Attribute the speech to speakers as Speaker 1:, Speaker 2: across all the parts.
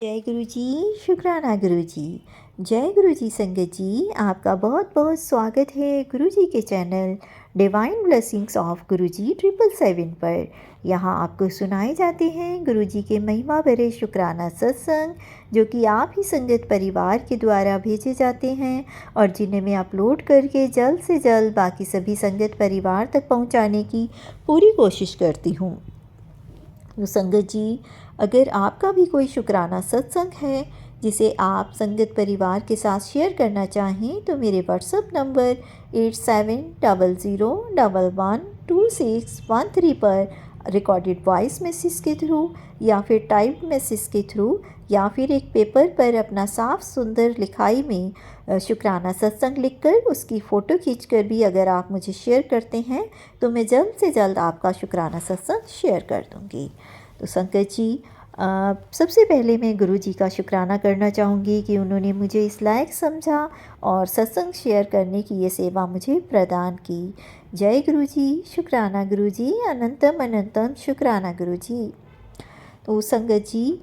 Speaker 1: जय गुरु जी। शुक्राना गुरु जी। जय गुरु जी। संगत जी, आपका बहुत बहुत स्वागत है गुरु जी के चैनल डिवाइन ब्लेसिंग्स ऑफ गुरु जी 777 पर। यहाँ आपको सुनाए जाते हैं गुरु जी के महिमा भरे शुक्राना सत्संग, जो कि आप ही संगत परिवार के द्वारा भेजे जाते हैं और जिन्हें मैं अपलोड करके जल्द से जल्द बाकी सभी संगत परिवार तक पहुँचाने की पूरी कोशिश करती हूँ। तो संगत जी, अगर आपका भी कोई शुक्राना सत्संग है जिसे आप संगत परिवार के साथ शेयर करना चाहें तो मेरे व्हाट्सएप नंबर 8700112613 पर रिकॉर्डेड वॉइस मैसेज के थ्रू या फिर टाइप्ड मैसेज के थ्रू या फिर एक पेपर पर अपना साफ सुंदर लिखाई में शुक्राना सत्संग लिखकर उसकी फ़ोटो खींचकर भी अगर आप मुझे शेयर करते हैं तो मैं जल्द से जल्द आपका शुक्राना सत्संग शेयर कर दूंगी। तो संगत जी, सबसे पहले मैं गुरु जी का शुक्राना करना चाहूँगी कि उन्होंने मुझे इस लायक समझा और सत्संग शेयर करने की ये सेवा मुझे प्रदान की। जय गुरु जी। शुक्राना गुरु जी। अनंतम अनंतम शुक्राना गुरु जी। तो संगत जी,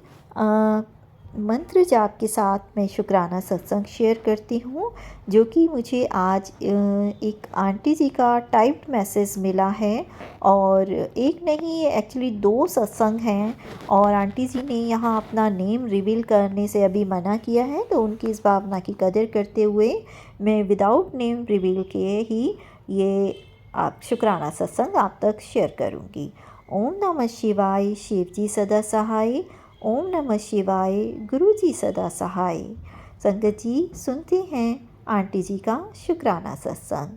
Speaker 1: मंत्र जाप के साथ मैं शुक्राना सत्संग शेयर करती हूँ, जो कि मुझे आज एक आंटी जी का टाइप्ड मैसेज मिला है और एक नहीं, एक्चुअली 2 सत्संग हैं और आंटी जी ने यहाँ अपना नेम रिवील करने से अभी मना किया है, तो उनकी इस भावना की कदर करते हुए मैं विदाउट नेम रिवील किए ही ये आप शुक्राना सत्संग आप तक शेयर करूँगी। ओम नमः शिवाय। शिव जी सदा सहाय। ओम नमः शिवाय। गुरु जी सदा सहाय। संगत जी, सुनते हैं आंटी जी का शुक्राना सत्संग।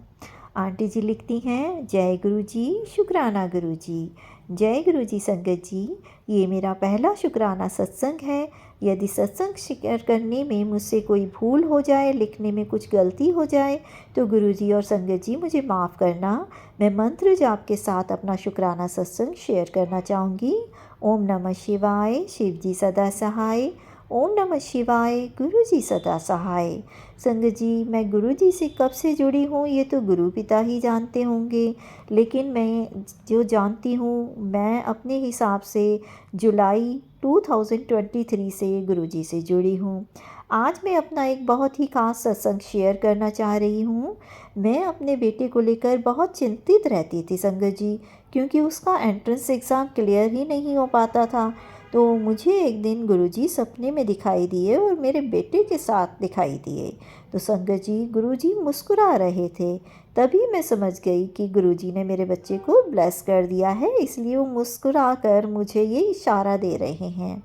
Speaker 1: आंटी जी लिखती हैं, जय गुरु जी। शुक्राना गुरु जी। जय गुरु जी। संगत जी, ये मेरा पहला शुक्राना सत्संग है। यदि सत्संग शेयर करने में मुझसे कोई भूल हो जाए, लिखने में कुछ गलती हो जाए तो गुरु जी और संगत जी मुझे माफ़ करना। मैं मंत्र जाप के साथ अपना शुक्राना सत्संग शेयर करना चाहूँगी। ओम नमः शिवाय। शिव जी सदा सहाय। ओम नमः शिवाय। गुरु जी सदा सहाय। संगत जी, मैं गुरु जी से कब से जुड़ी हूँ ये तो गुरु पिता ही जानते होंगे, लेकिन मैं जो जानती हूँ, मैं अपने हिसाब से जुलाई 2023 से गुरु जी से जुड़ी हूँ। आज मैं अपना एक बहुत ही खास सत्संग शेयर करना चाह रही हूँ। मैं अपने बेटे को लेकर बहुत चिंतित रहती थी संगत जी, क्योंकि उसका एंट्रेंस एग्ज़ाम क्लियर ही नहीं हो पाता था। तो मुझे एक दिन गुरुजी सपने में दिखाई दिए और मेरे बेटे के साथ दिखाई दिए। तो संगत जी, गुरुजी मुस्कुरा रहे थे। तभी मैं समझ गई कि गुरुजी ने मेरे बच्चे को ब्लेस कर दिया है, इसलिए वो मुस्कुरा कर मुझे ये इशारा दे रहे हैं।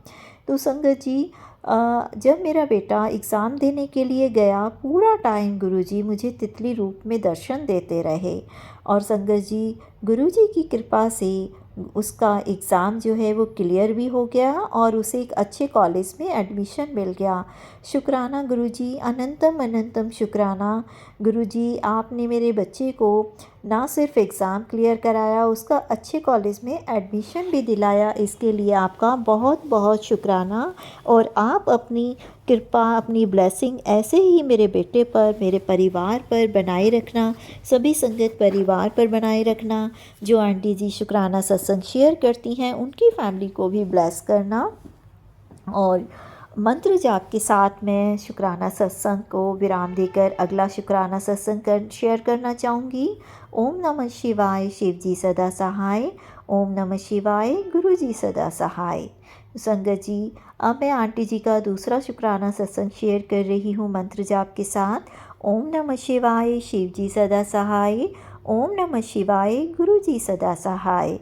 Speaker 1: तो संगत जी, जब मेरा बेटा एग्ज़ाम देने के लिए गया, पूरा टाइम गुरुजी मुझे तितली रूप में दर्शन देते रहे और संगत जी, गुरुजी की कृपा से उसका एग्ज़ाम जो है वो क्लियर भी हो गया और उसे एक अच्छे कॉलेज में एडमिशन मिल गया। शुक्राना गुरुजी। अनंतम अनंतम शुक्राना गुरुजी। आपने मेरे बच्चे को ना सिर्फ एग्ज़ाम क्लियर कराया, उसका अच्छे कॉलेज में एडमिशन भी दिलाया। इसके लिए आपका बहुत बहुत शुक्राना और आप अपनी कृपा, अपनी ब्लेसिंग ऐसे ही मेरे बेटे पर, मेरे परिवार पर बनाए रखना, सभी संगत परिवार पर बनाए रखना। जो आंटी जी शुक्राना सत्संग शेयर करती हैं उनकी फैमिली को भी ब्लेस करना। और मंत्र जाप के साथ मैं शुक्राना सत्संग को विराम देकर अगला शुक्राना सत्संग शेयर करना चाहूँगी। ओम नमः शिवाय। शिव जी सदा सहाय। ओम नमः शिवाय। गुरु जी सदा सहाय। संगत जी, अब मैं आंटी जी का दूसरा शुक्राना सत्संग शेयर कर रही हूँ मंत्र जाप के साथ। ओम नमः शिवाय। शिव जी सदा सहाय। ओम नमः शिवाय। गुरु जी सदा सहाय।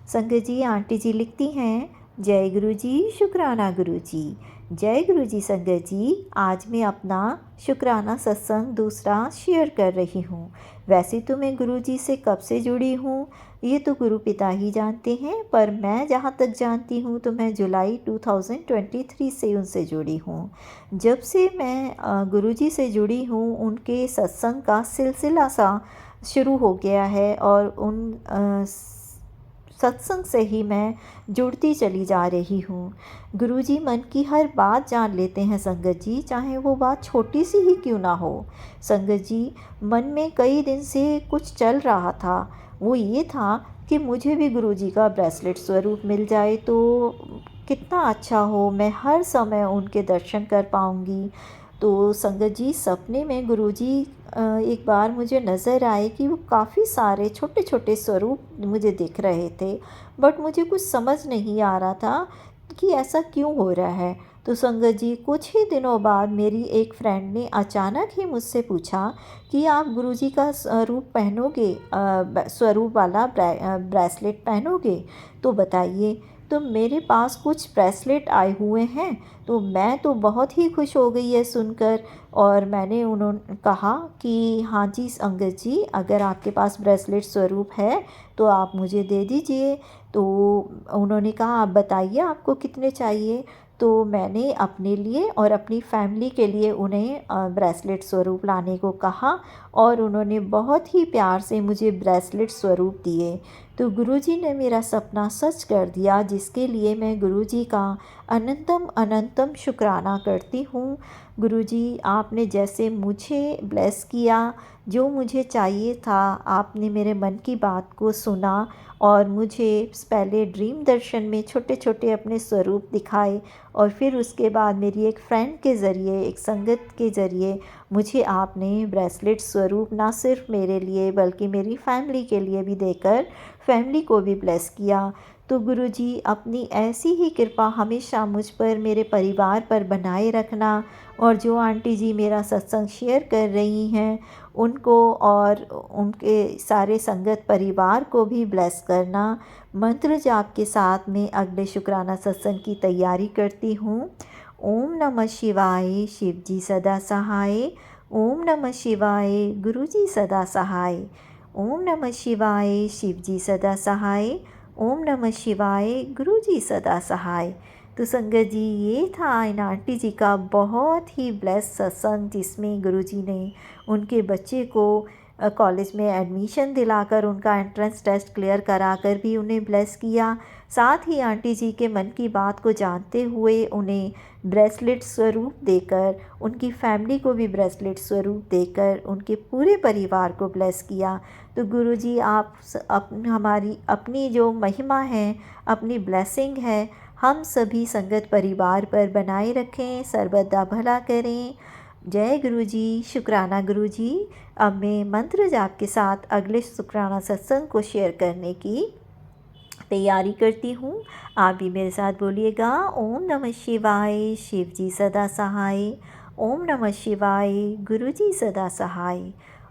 Speaker 1: संगत जी, आंटी जी लिखती हैं, जय गुरु जी। शुक्राना गुरु जी। जय गुरु जी। संगत जी, आज मैं अपना शुक्राना सत्संग दूसरा शेयर कर रही हूँ। वैसे तो मैं गुरु जी से कब से जुड़ी हूँ ये तो गुरु पिता ही जानते हैं, पर मैं जहाँ तक जानती हूँ तो मैं जुलाई 2023 से उनसे जुड़ी हूँ। जब से मैं गुरु जी से जुड़ी हूँ, उनके सत्संग का सिलसिला सा शुरू हो गया है और उन सत्संग से ही मैं जुड़ती चली जा रही हूँ। गुरुजी मन की हर बात जान लेते हैं संगत जी, चाहे वो बात छोटी सी ही क्यों ना हो। संगत जी, मन में कई दिन से कुछ चल रहा था, वो ये था कि मुझे भी गुरुजी का ब्रेसलेट स्वरूप मिल जाए तो कितना अच्छा हो, मैं हर समय उनके दर्शन कर पाऊँगी। तो संगत जी, सपने में गुरुजी एक बार मुझे नज़र आए कि वो काफ़ी सारे छोटे-छोटे स्वरूप मुझे दिख रहे थे, बट मुझे कुछ समझ नहीं आ रहा था कि ऐसा क्यों हो रहा है। तो संगत जी, कुछ ही दिनों बाद मेरी एक फ्रेंड ने अचानक ही मुझसे पूछा कि आप गुरुजी का स्वरूप पहनोगे, स्वरूप वाला ब्रेसलेट पहनोगे? तो बताइए। तो मेरे पास कुछ ब्रेसलेट आए हुए हैं, तो मैं तो बहुत ही खुश हो गई है सुनकर। और मैंने उन्होंने कहा कि हाँ जी अंगद जी, अगर आपके पास ब्रेसलेट स्वरूप है तो आप मुझे दे दीजिए। तो उन्होंने कहा आप बताइए आपको कितने चाहिए। तो मैंने अपने लिए और अपनी फैमिली के लिए उन्हें ब्रेसलेट स्वरूप लाने को कहा, और उन्होंने बहुत ही प्यार से मुझे ब्रेसलेट स्वरूप दिए। तो गुरुजी ने मेरा सपना सच कर दिया, जिसके लिए मैं गुरुजी का अनंतम अनंतम शुक्राना करती हूँ। गुरुजी, आपने जैसे मुझे ब्लेस किया, जो मुझे चाहिए था, आपने मेरे मन की बात को सुना और मुझे पहले ड्रीम दर्शन में छोटे छोटे अपने स्वरूप दिखाए, और फिर उसके बाद मेरी एक फ्रेंड के ज़रिए, एक संगत के ज़रिए मुझे आपने ब्रेसलेट स्वरूप ना सिर्फ मेरे लिए बल्कि मेरी फैमिली के लिए भी देकर फैमिली को भी ब्लेस किया। तो गुरुजी, अपनी ऐसी ही कृपा हमेशा मुझ पर, मेरे परिवार पर बनाए रखना, और जो आंटी जी मेरा सत्संग शेयर कर रही हैं उनको और उनके सारे संगत परिवार को भी ब्लेस करना। मंत्र जाप के साथ में अगले शुक्राना सत्संग की तैयारी करती हूँ। ओम नमः शिवाय, शिव जी सदा सहाय। ओम नमः शिवाय, गुरु जी सदा सहाय। ओम नमः शिवाय, शिव जी सदा सहाय। ओम नमः शिवाय, गुरु जी सदा सहाय। तो संगत जी, ये था इन आंटी जी का बहुत ही ब्लेस सत्संग, जिसमें गुरुजी ने उनके बच्चे को कॉलेज में एडमिशन दिलाकर उनका एंट्रेंस टेस्ट क्लियर कराकर भी उन्हें ब्लेस किया। साथ ही आंटी जी के मन की बात को जानते हुए उन्हें ब्रेसलेट स्वरूप देकर, उनकी फैमिली को भी ब्रेसलेट स्वरूप देकर उनके पूरे परिवार को ब्लेस किया। तो गुरुजी, आप हमारी अपनी जो महिमा है, अपनी ब्लेसिंग है, हम सभी संगत परिवार पर बनाए रखें, सर्वदा भला करें। जय गुरुजी, शुक्राना गुरुजी। अब मैं मंत्र जाप के साथ अगले शुक्राना सत्संग को शेयर करने की तैयारी करती हूँ। आप भी मेरे साथ बोलिएगा। ओम नमः शिवाय, शिव जी सदा सहाय। ओम नमः शिवाय, गुरु जी सदा सहाय।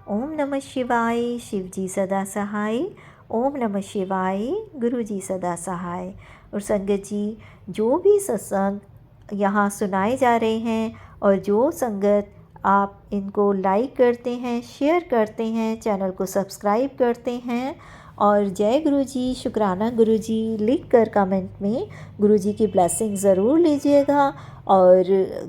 Speaker 1: ओम नमः शिवाय, शिव जी सदा सहाय। ओम नमः शिवाय, गुरु जी सदा सहाय। और संगत जी, जो भी सत्संग यहाँ सुनाए जा रहे हैं और जो संगत आप इनको लाइक करते हैं, शेयर करते हैं, चैनल को सब्सक्राइब करते हैं और जय गुरुजी, शुक्राना गुरुजी लिख कर कमेंट में गुरुजी की ब्लेसिंग ज़रूर लीजिएगा। और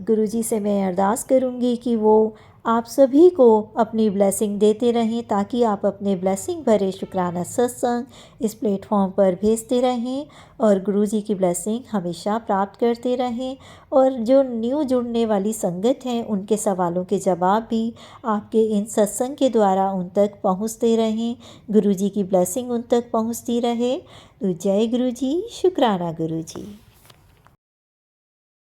Speaker 1: गुरुजी से मैं अरदास करूँगी कि वो आप सभी को अपनी ब्लेसिंग देते रहें, ताकि आप अपने ब्लेसिंग भरे शुक्राना सत्संग इस प्लेटफॉर्म पर भेजते रहें और गुरुजी की ब्लेसिंग हमेशा प्राप्त करते रहें। और जो न्यू जुड़ने वाली संगत हैं, उनके सवालों के जवाब भी आपके इन सत्संग के द्वारा उन तक पहुंचते रहें, गुरुजी की ब्लेसिंग उन तक पहुंचती रहे। तो जय गुरुजी, शुक्राना गुरुजी।